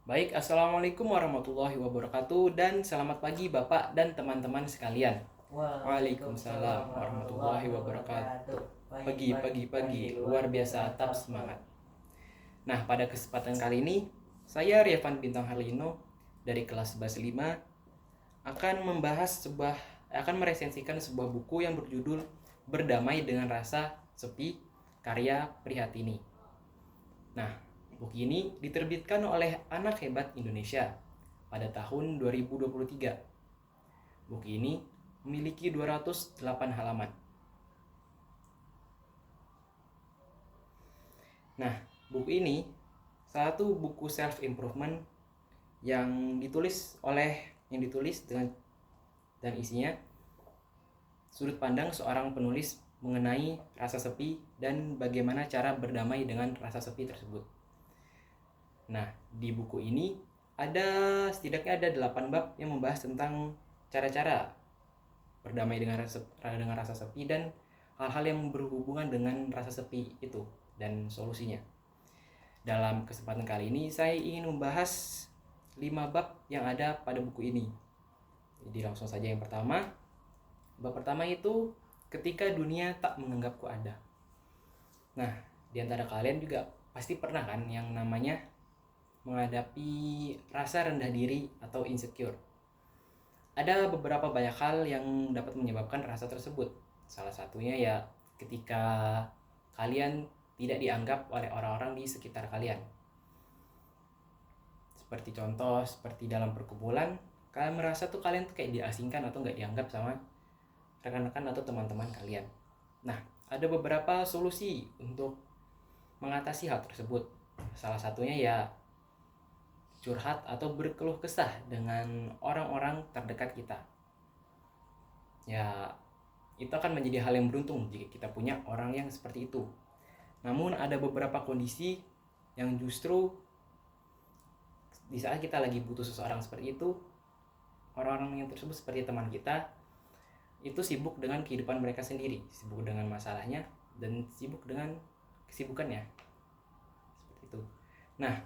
Baik, Assalamualaikum warahmatullahi wabarakatuh dan selamat pagi Bapak dan teman-teman sekalian. Waalaikumsalam Waalaikumsalam warahmatullahi warahmatullahi wabarakatuh. wabarakatuh. Pagi, Pagi, pagi, pagi, pagi, pagi, luar luar biasa, biasa, tetap tetap semangat. semangat. Nah, pada kesempatan kali ini, saya Rievan Bintang Harlino dari kelas 11 5 akan akan meresensikan sebuah buku yang berjudul Berdamai dengan Rasa Sepi karya Prihatini. Nah, buku ini diterbitkan oleh Anak Hebat Indonesia pada tahun 2023. Buku ini memiliki 208 halaman. Nah, buku ini satu buku self improvement yang ditulis dan isinya sudut pandang seorang penulis mengenai rasa sepi dan bagaimana cara berdamai dengan rasa sepi tersebut. Nah, di buku ini setidaknya ada 8 bab yang membahas tentang cara-cara berdamai dengan rasa sepi dan hal-hal yang berhubungan dengan rasa sepi itu dan solusinya. Dalam kesempatan kali ini saya ingin membahas 5 bab yang ada pada buku ini. Jadi langsung saja yang pertama. Bab pertama itu ketika dunia tak menganggapku ada. Nah, di antara kalian juga pasti pernah kan yang namanya menghadapi rasa rendah diri atau insecure. Ada beberapa banyak hal yang dapat menyebabkan rasa tersebut. Salah satunya ya ketika kalian tidak dianggap oleh orang-orang di sekitar kalian. Seperti dalam perkumpulan, kalian merasa tuh kalian tuh kayak diasingkan atau nggak dianggap sama rekan-rekan atau teman-teman kalian. Nah, ada beberapa solusi untuk mengatasi hal tersebut. Salah satunya ya curhat atau berkeluh kesah dengan orang-orang terdekat kita. Ya, itu akan menjadi hal yang beruntung jika kita punya orang yang seperti itu. Namun ada beberapa kondisi yang justru di saat kita lagi butuh seseorang seperti itu, orang-orang yang tersebut seperti teman kita itu sibuk dengan kehidupan mereka sendiri, sibuk dengan masalahnya dan sibuk dengan kesibukannya seperti itu. Nah,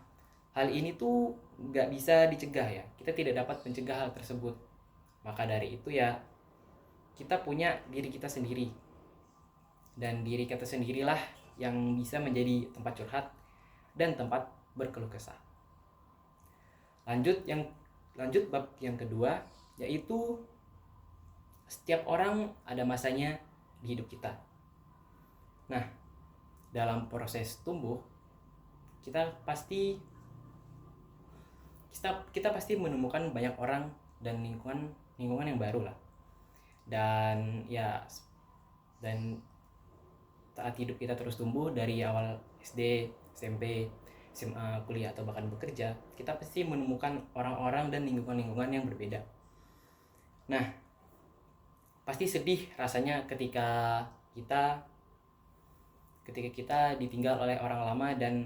hal ini tuh nggak bisa dicegah ya, kita tidak dapat mencegah hal tersebut. Maka dari itu ya kita punya diri kita sendiri, dan diri kita sendirilah yang bisa menjadi tempat curhat dan tempat berkeluh kesah. Lanjut bab yang kedua, yaitu setiap orang ada masanya di hidup kita. Nah, dalam proses tumbuh kita pasti kita pasti menemukan banyak orang dan lingkungan yang baru lah. Dan saat hidup kita terus tumbuh dari awal SD, SMP, SMA, kuliah atau bahkan bekerja, kita pasti menemukan orang-orang dan lingkungan-lingkungan yang berbeda. Nah, pasti sedih rasanya kita ketika kita ditinggal oleh orang lama dan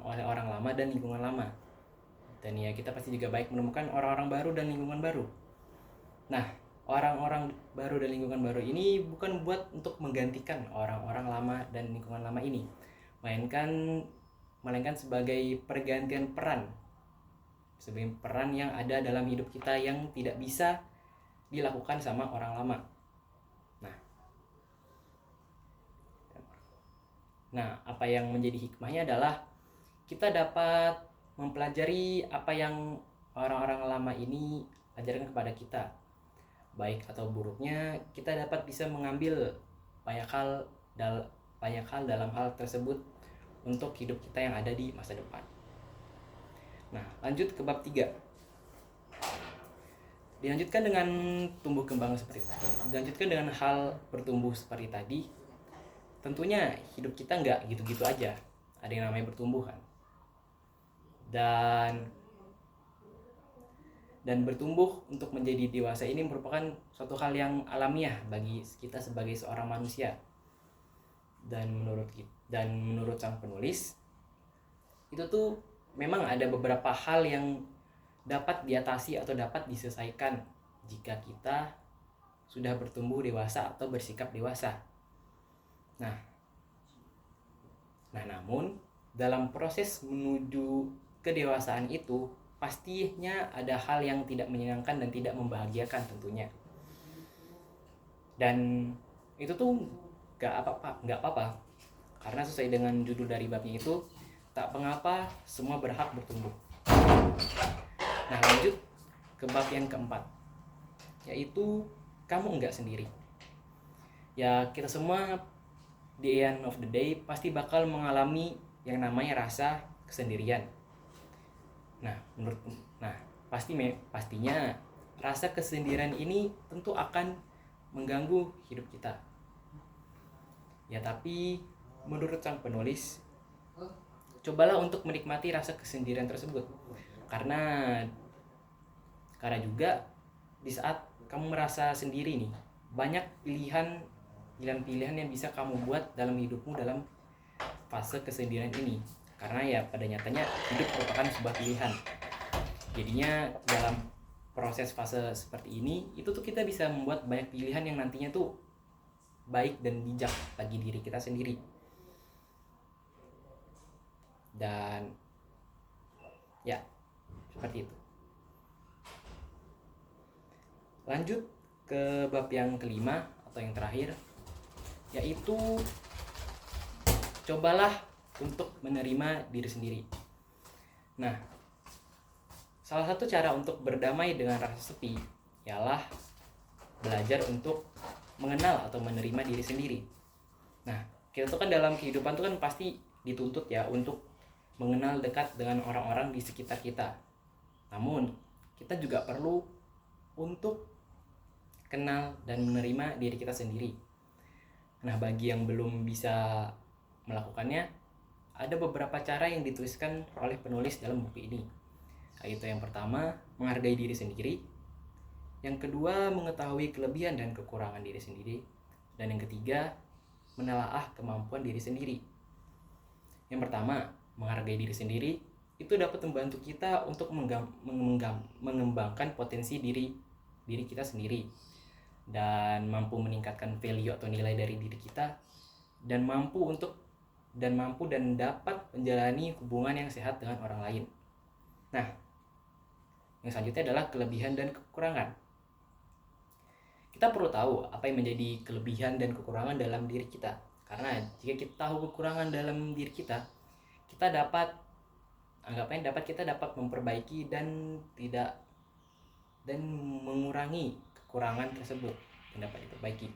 oleh orang lama dan lingkungan lama. Dan ya kita pasti juga baik menemukan orang-orang baru dan lingkungan baru. Nah, orang-orang baru dan lingkungan baru ini bukan buat untuk menggantikan orang-orang lama dan lingkungan lama ini, melainkan sebagai pergantian peran yang ada dalam hidup kita yang tidak bisa dilakukan sama orang lama. Nah, apa yang menjadi hikmahnya adalah kita dapat mempelajari apa yang orang-orang lama ini ajarkan kepada kita. Baik atau buruknya, kita dapat bisa mengambil banyak hal dalam hal tersebut untuk hidup kita yang ada di masa depan. Nah, lanjut ke bab 3. Dilanjutkan dengan tumbuh kembang seperti tadi. Dilanjutkan dengan hal bertumbuh seperti tadi. Tentunya hidup kita nggak gitu-gitu aja. Ada yang namanya bertumbuh kan. Dan bertumbuh untuk menjadi dewasa ini merupakan suatu hal yang alamiah bagi kita sebagai seorang manusia. Dan menurut sang penulis, itu tuh memang ada beberapa hal yang dapat diatasi atau dapat diselesaikan jika kita sudah bertumbuh dewasa atau bersikap dewasa. Nah, namun dalam proses menuju kedewasaan itu pastinya ada hal yang tidak menyenangkan dan tidak membahagiakan tentunya. Dan itu tuh gak apa-apa, karena sesuai dengan judul dari babnya itu, tak pengapa semua berhak bertumbuh. Nah, lanjut ke bab yang keempat, yaitu kamu enggak sendiri. Ya, kita semua di end of the day pasti bakal mengalami yang namanya rasa kesendirian. Nah, pastinya rasa kesendirian ini tentu akan mengganggu hidup kita. Ya, tapi menurut sang penulis, cobalah untuk menikmati rasa kesendirian tersebut. Karena juga di saat kamu merasa sendiri nih, banyak pilihan yang bisa kamu buat dalam hidupmu dalam fase kesendirian ini. Karena ya pada nyatanya hidup merupakan sebuah pilihan. Jadinya dalam proses fase seperti ini, itu tuh kita bisa membuat banyak pilihan yang nantinya tuh baik dan bijak bagi diri kita sendiri. Dan ya, seperti itu. Lanjut ke bab yang kelima atau yang terakhir, yaitu cobalah untuk menerima diri sendiri. Nah, salah satu cara untuk berdamai dengan rasa sepi ialah belajar untuk mengenal atau menerima diri sendiri. Nah, kita tuh kan dalam kehidupan tuh kan pasti dituntut ya untuk mengenal dekat dengan orang-orang di sekitar kita. Namun, kita juga perlu untuk kenal dan menerima diri kita sendiri. Nah, bagi yang belum bisa melakukannya, ada beberapa cara yang dituliskan oleh penulis dalam buku ini. Yaitu yang pertama, menghargai diri sendiri. Yang kedua, mengetahui kelebihan dan kekurangan diri sendiri. Dan yang ketiga, menelaah kemampuan diri sendiri. Yang pertama, menghargai diri sendiri itu dapat membantu kita untuk mengembangkan potensi diri kita sendiri, dan mampu meningkatkan value atau nilai dari diri kita, dan mampu dan dapat menjalani hubungan yang sehat dengan orang lain. Nah, yang selanjutnya adalah kelebihan dan kekurangan. Kita perlu tahu apa yang menjadi kelebihan dan kekurangan dalam diri kita. Karena jika kita tahu kekurangan dalam diri kita, kita dapat memperbaiki dan mengurangi kekurangan tersebut yang dapat diperbaiki.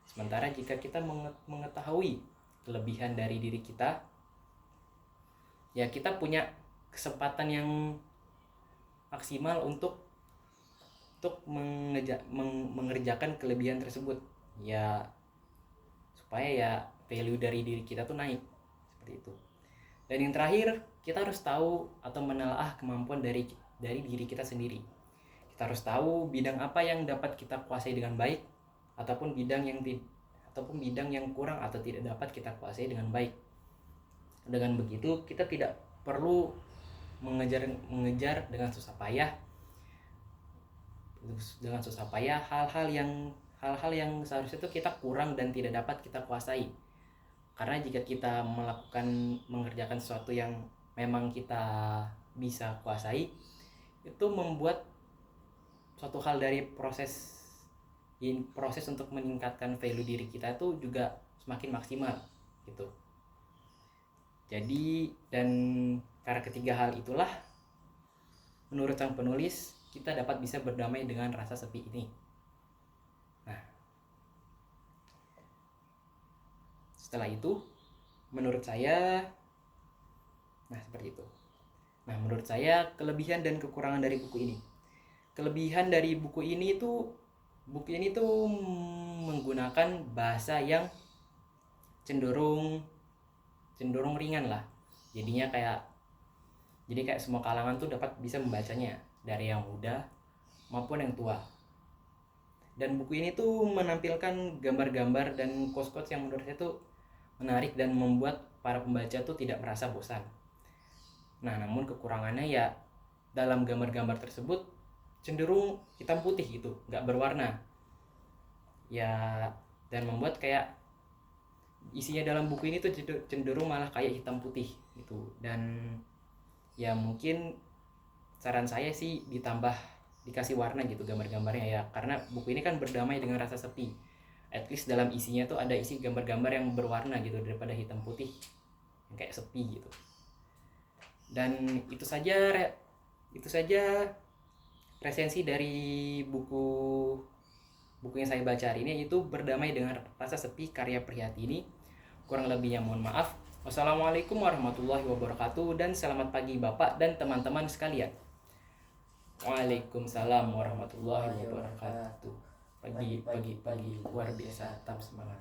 Sementara jika kita mengetahui kelebihan dari diri kita, ya kita punya kesempatan yang maksimal untuk mengerjakan kelebihan tersebut, ya supaya ya value dari diri kita tuh naik, seperti itu. Dan yang terakhir, kita harus tahu atau menelaah kemampuan dari diri kita sendiri. Kita harus tahu bidang apa yang dapat kita kuasai dengan baik, ataupun bidang yang kurang atau tidak dapat kita kuasai dengan baik. Dengan begitu, kita tidak perlu mengejar dengan susah payah hal-hal yang seharusnya itu kita kurang dan tidak dapat kita kuasai. Karena jika kita mengerjakan sesuatu yang memang kita bisa kuasai, itu membuat suatu hal dari proses untuk meningkatkan value diri kita itu juga semakin maksimal gitu. Jadi, dan karena ketiga hal itulah, menurut sang penulis, kita dapat bisa berdamai dengan rasa sepi ini. Nah, setelah itu, menurut saya, seperti itu. Nah, menurut saya kelebihan dan kekurangan dari buku ini. Kelebihan dari buku ini tuh menggunakan bahasa yang cenderung ringan lah. Jadi kayak semua kalangan tuh dapat bisa membacanya, dari yang muda maupun yang tua. Dan buku ini tuh menampilkan gambar-gambar dan quotes-quotes yang menurut saya tuh menarik dan membuat para pembaca tuh tidak merasa bosan. Nah, namun kekurangannya ya dalam gambar-gambar tersebut cenderung hitam putih gitu, nggak berwarna. Ya, dan membuat kayak isinya dalam buku ini tuh cenderung malah kayak hitam putih. gitu. Dan ya mungkin saran saya sih dikasih warna gitu gambar-gambarnya ya, karena buku ini kan berdamai dengan rasa sepi. At least dalam isinya tuh ada isi gambar-gambar yang berwarna gitu daripada hitam putih yang kayak sepi gitu. Dan itu saja resensi dari buku yang saya baca hari ini, yaitu Berdamai dengan Rasa Sepi karya Prihatini. Kurang lebihnya mohon maaf. Wassalamualaikum warahmatullahi wabarakatuh, dan selamat pagi Bapak dan teman-teman sekalian. Waalaikumsalam warahmatullahi wabarakatuh. Pagi luar biasa, tetap semangat.